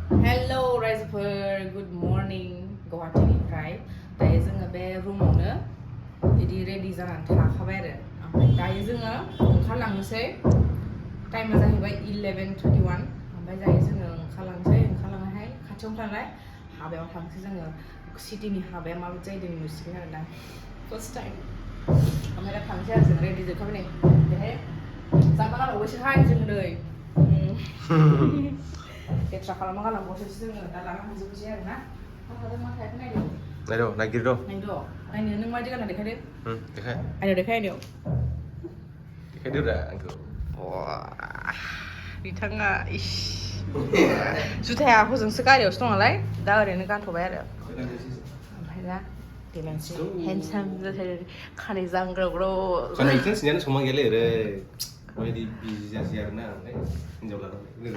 Hello रायजोफोर good morning गुवाहाटीनिफ्राय दायो जोङो बे रुमावनो बिदि रेडि जानानै थाखाबाय आरो ओमफ्राय दायो जोङो ओंखारलांनोसै टाइमा जाहैबाय 11:31 ओमफ्राय दायो जोङो ओंखारलांनायहाय खाथियावनो थानाय हाबायाव थांसै जोङो सिटिनि हाबाया माबायदि जाहैदों नुसिगोन आरो ना फार्स्ट टाइम ओमफ्राय दा थांसै आरो जों रेडि जोबखाबाय नै बेहाय जाग्रा गालांबायसोहाय जों नै एक्सट्रा खालामना गालांबावसोसो जोङो दा लाना थांजोबनोसै आरो ना मा थादों मा थायाखै नायद' नायनो नों माबायदि गानना देखायदो देखाय आइनाव देखायदोब्रा आंखौ बिथाङा इस जुथाया हजोंसो गारियावसो दं नालाय दा ओरैनो गानथ'बाय आरो ओमफ्राय दा देलायनोसै हेन्डसाम जाथारो खानाय जांग्राग्र' खानायखौ सिनायानो समान गैयालै ओरै माबायदि बिजि जासै आरोना ओमफ्राय हिन्जाव लानानै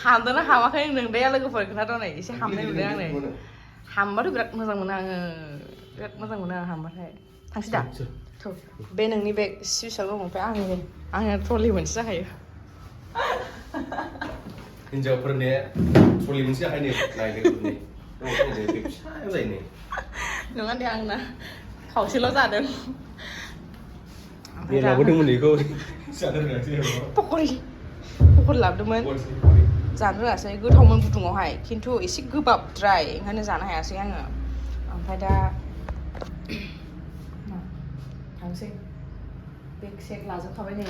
हामदोंना हामाखै नोंदाया लोगोफोर खोन्थाथ' नै एसे हामनाय नुदों आंनो हामबाथ' बिराद मोजां मोनो आङो बिराद मोजां मोनो आं हामबाथाय थांसै दा थ' बे नोंनि बे सुइसआव दङ ओमफ्राय आंनो ट्रलि मोनसे जाखायो हिन्जावफोरनि ट्रलि मोनसे जाखायो नायनो फिसायाव जायो नै नङा दे आंना खावसेल' जादों दे लाबोदोंमोन बेखौ जानो रोङासै पकरि लाबोदोंमोन जानो रोङासै गोथावमोन गुदुङावहाय खिन्थु एसे गोबाबद्राय ओंखायनो जानो हायासै आङो ओमफ्राय दा थांसै बेग सेग लाजोबखाबाय नै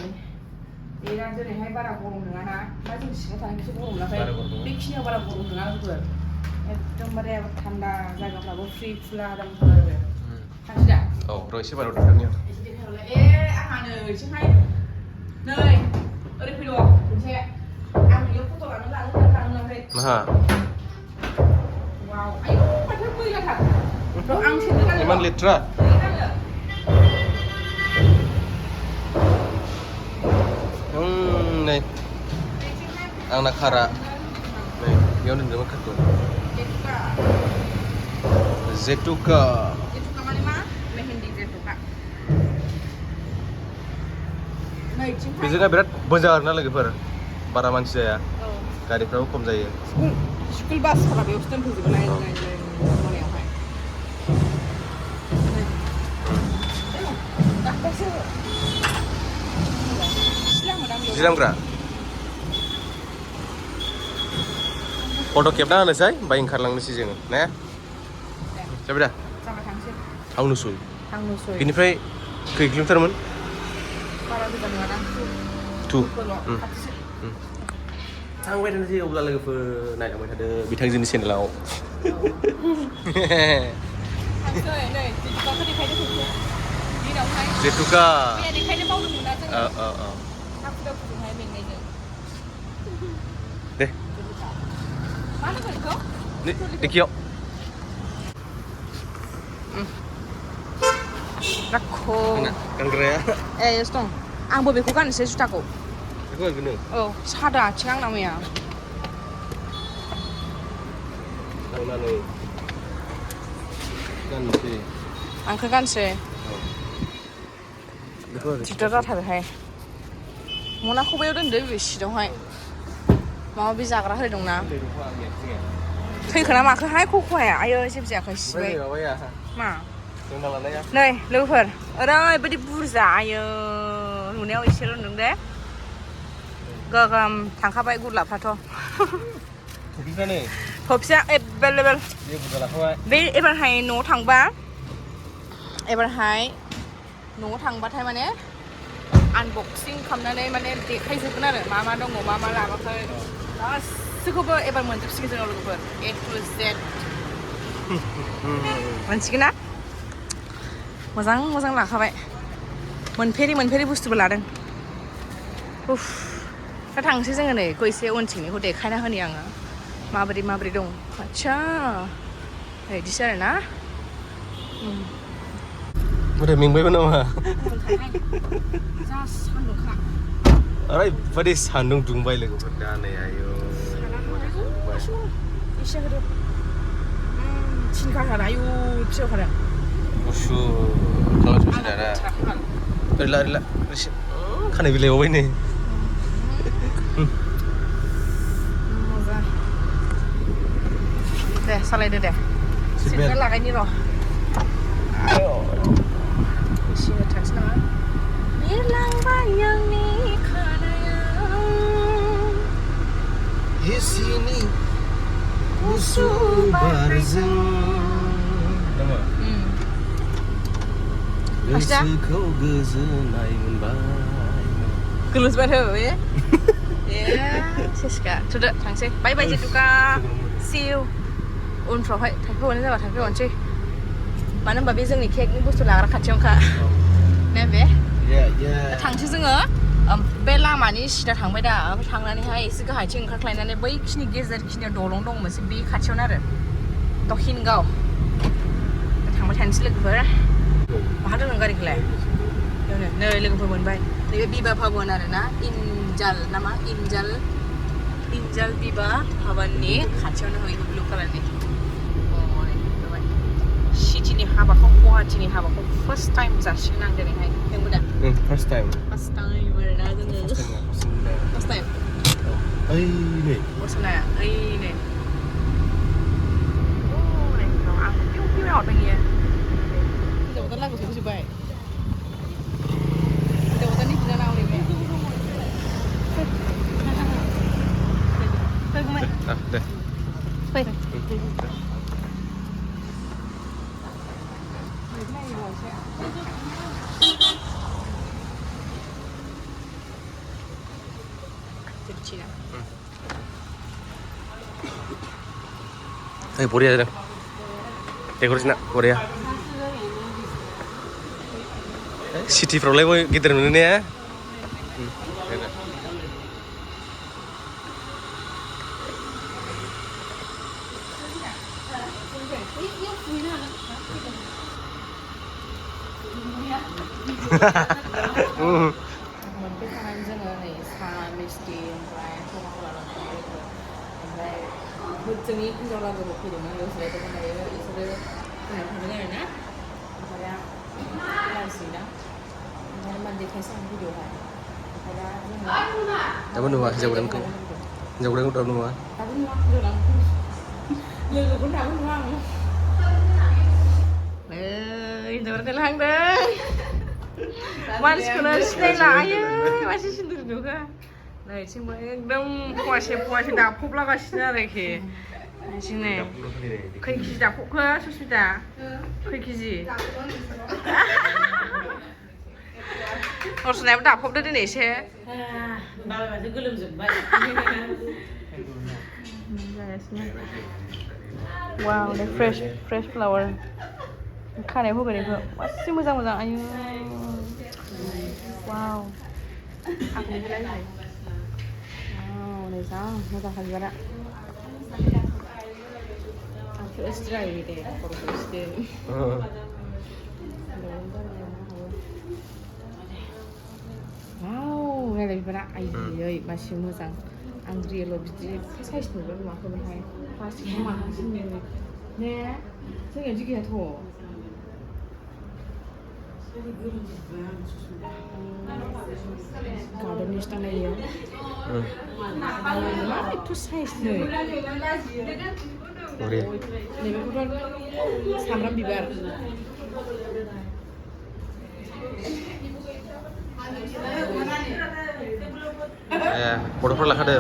बेना दिनैहाय बारा गरम नङाना दा जों सिङाव थानायखौसो गरम नाथाय बेखिनियाव बारा गरम नङा लोगोफोर एकदमबारे थान्दा जायगाफ्राबो फ्रि खुला आराम आरो थांसै दा औ र' एसे बाराव देखायनि आंहा नैथिंहाय नै ओरै फैद' मोनसे आं बेयाव फट' लानो मोनाखै माहा वाव आयौ माथो मैलाथार र' आं सेन्देल गाननो इमान लेथ्रा नै आंना खारा नै बेयाव दोनदोंमोन खारखौ जेटुका माने मा मेहेन्दी जेटुका बेजोंहाय बिराद मोजां आरोना लोगोफोर बारा मानसि जाया गारिफ्राबो खम जायो स्कुल बासफोरा बेयावसो दोनफैजोबो नाय मोनायावहाय जि लामग्रा फट' खेबना होनोसै ओमफ्राय ओंखारलांनोसै जोङो ने जाबाय दा थांनोसै बेनिफ्राय खै किल'मिटारमोन बारा गोजान नङाना थांबाय थानोसै अब्ला लोगोफोर नायलांबाय थादो बिथांजोनि चेनेलाव जेटुका दे देखियो गानग्राया yes dong आंबो बेखौ गाननोसै जुथाखौ बेखौ गानगोन नों औ सादा आथिं आंना मैया थांनानै गाननोसै आंखौ गानसै दिगदार जाथारोहाय मनाखौ बैयाव दोनदो बे सिटआवहाय माबा माबि जाग्रा होनाय दंना थैखोना माखोहाय खख'हाया आयो जेबो जायाखै सिबाय मा नै लोगोफोर ओरैबायदि बुरजा आयो नुनायाव एसेल' नुदों दे गोगोम थांखाबाय गुरलाफ्राथ' थफिया एभेलेबेल बे एबारहाय न'आव थांबाथाय माने आनबक्सिं खालामनानै माने देखायजोबगोन आरो मा मा दङ मा मा लाबोखै गासैखौबो एबार मोनजोबसिगोन जोङो लोगोफोर A to Z मोनसिगोन ना मोजां लाखाबाय मोनफेरि बुस्थुबो लादों उफ दा थांसै जोङो नै बेखौ एसे उनथिंनिखौ देखायना होनि आङो माबोरै दं आदसा बिदिसो आरो ना मेंबायबो नामा जा सान्दुंखा ओरैबायदि सान्दुं दुंबाय लोगोफोर दा नै आयौ एसे होदो थिनखाखार आयु थिनखाखार गुसु खालामसै दाना ओरैला खानाय बिलाइबावबाय नै सालायदो दे सिटबेल्ट लागायनि र' एसे थांसै नामा बिरलांबाय आंनि खानायाव एसेनि गुसु बारजों गोसोखौ गोजोननाय मोनबाय गोलोसबाय बे सेसका थुदो थांसै बाय बाय जेतुका see you उनफ्रावहाय थांफैबानो जाबा थांफैबावनोसै मानो होनबा बे जोंनि केकनि बुस्थु लाग्रा खाथियावनोखा ने बे थांसै जोङो बे लामानि सिदा थांबाय दा ओमफ्राय थांनानैहाय एसे गाहायथिं ओंखारख्लायनानै बैखिनि गेजेरखिनियाव दलं दं मोनसे बे खाथियावनो आरो दहिनगाव थांबाय थानोसै लोगोफोर माहा दोनदों गारिखौलाय नै लोगोफोर मोनबाय नैबे बिबा भबन आरो ना इनजाल नामा इनजाल बिबा भबननि खाथियावनो होयो ब्लु कालारनि सिटिनि हाबाखौ गुवाहाटीनि हाबाखौ फार्स्ट टाइम जासिगोन आं दिनैहाय नोंबो दा फार्स्ट टाइम आरोना जोङो फार्स्ट टाइम ओइ नै मोसानाया ओइ नै आं पिउ पिउ हरदों इयो हिन्जावगोदान लागो सफैजोब्बाय हिन्जावगोदाननि बिनानाव नैबे फै गुमै दे फै बरिया जादों डेक'रेसना बरिया सिटिफ्रावलाय गिदिर मोनो ने मोनफैखानानै जोङो नै सा मिस्टि ओमफ्राय कका-कला ओमफ्राय जोंनि हिन्जाव लागोबो फैदोंमोन बेयाव जिरायदोंमोन दायो बिसोरो फैनानै थांदों आरो ना ओमफ्राय लासै दा ओमफ्राय मा देखायसै आं भिडिअ'हाय ओमफ्राय दा जोङो दाबो नुवा हिन्जावगोदानखौ दाबो नुवा लोगोखौनो दाबो नुवा आं हिन्जावगोदान लाहांदों मानसिखौनो सिनायला आयै मानसि सिन्दुर नुखा नैथिंबो एकदम फवासे दाफबलागासिनो आरोखि नोंसिनो खै केजि दाफबखो सुस्मिता खै केजि हरसुनायाबो दाफबदो दिनै एसे बाबायबासो गोलोमजोब्बाय वाव दे फ्रेश फ्लावर खानायाव होगोन बेखौ गासै मोजां आयु वाव आखाइखौलाय होबाय मोजां मोजांखा बिबारा आंथ' एक्सट्रा जायो दे खर'खौ सिदो वाव नायलाय बिबारा आयै मासि मोजां आं रियेलाव बिदि साइज नुबा नुवाखैमोनहाय प्लास्टिकखौ माहासिन नुयो ने जोंनियाव बिदि गैयाथ' गार्डननि स्टाइलायो मा एथ' साइज नै नैबेखौथ' सामब्राम बिबार फट'फोर लाखादो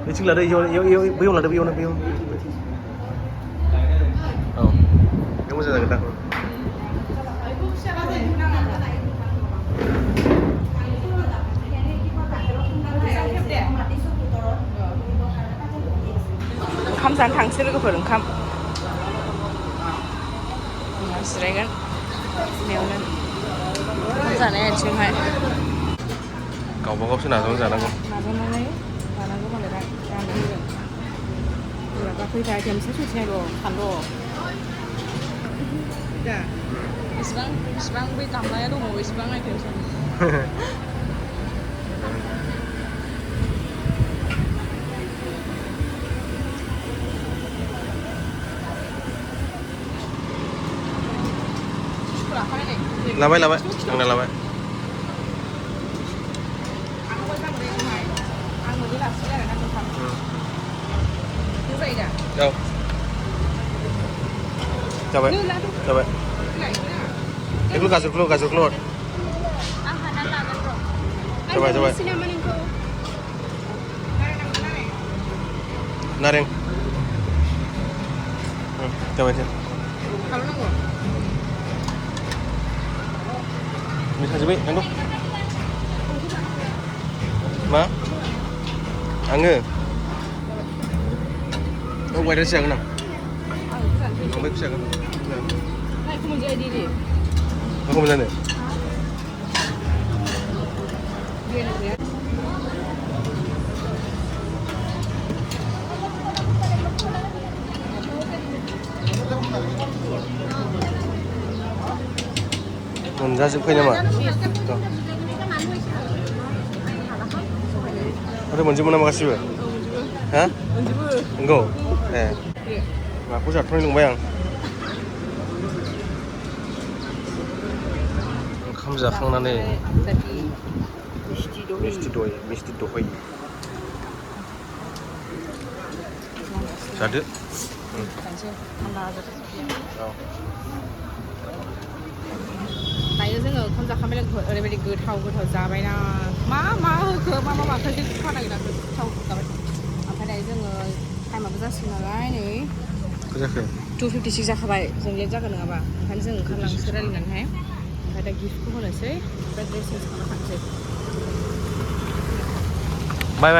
बैथिं लादो बैयाव लादो बैयावनो औ बे मोजां जागोन दां ओंखाम जानो थांसै लोगोफोर ओंखाम जिरायगोन बेयावनो ओंखाम जानाय आथिंहाय गावबा गावसो नाजावना जानांगौ नाजावनानै जानांगौ मालाय जानो होगोन बिराबा फैबाय खेमसे सौथिनाय र' सानद' दा बेसेबां बै गामलाया दङ बेसेबां नायथोंसै लाबाय आंना लाबाय Đâu? Jabai. Jabai. Keluar kasur keluar. Jabai. Naring. Jabai. Kalau nunggu. Bisa jabai, nanggu. Ma? Angge. Oh, quay ra siang nào. Không biết siang không? Này không menjadi diri. Nó không lên này. Dia nak lihat. Mình ra sự khơi nhau mà. Ada menjimu nama kasih be? Hah? Menjimu. Enggak. Aku jatuh nih bayang. Onkam जाखांनानै Tadi misti doi. जादो. दायो जोङो ओंखाम जाखांबाय लोगोफोर ओरैबायदि गोथाव जाबायना मा होखो मा माखो जों गोथाव जाबाय ओमफ्राय दायो जोङो टाइमाबो जासिगोन नालाय नै जाखो 2:56 जाखाबाय जों लेट जागोन नङाबा ओंखायनो जों ओंखारलांनोसै रायलायनानैहाय ओमफ्राय दा गिफ्टखौ होनोसै ओमफ्राय ड्रेस चेन्ज खालामना थांसै बाय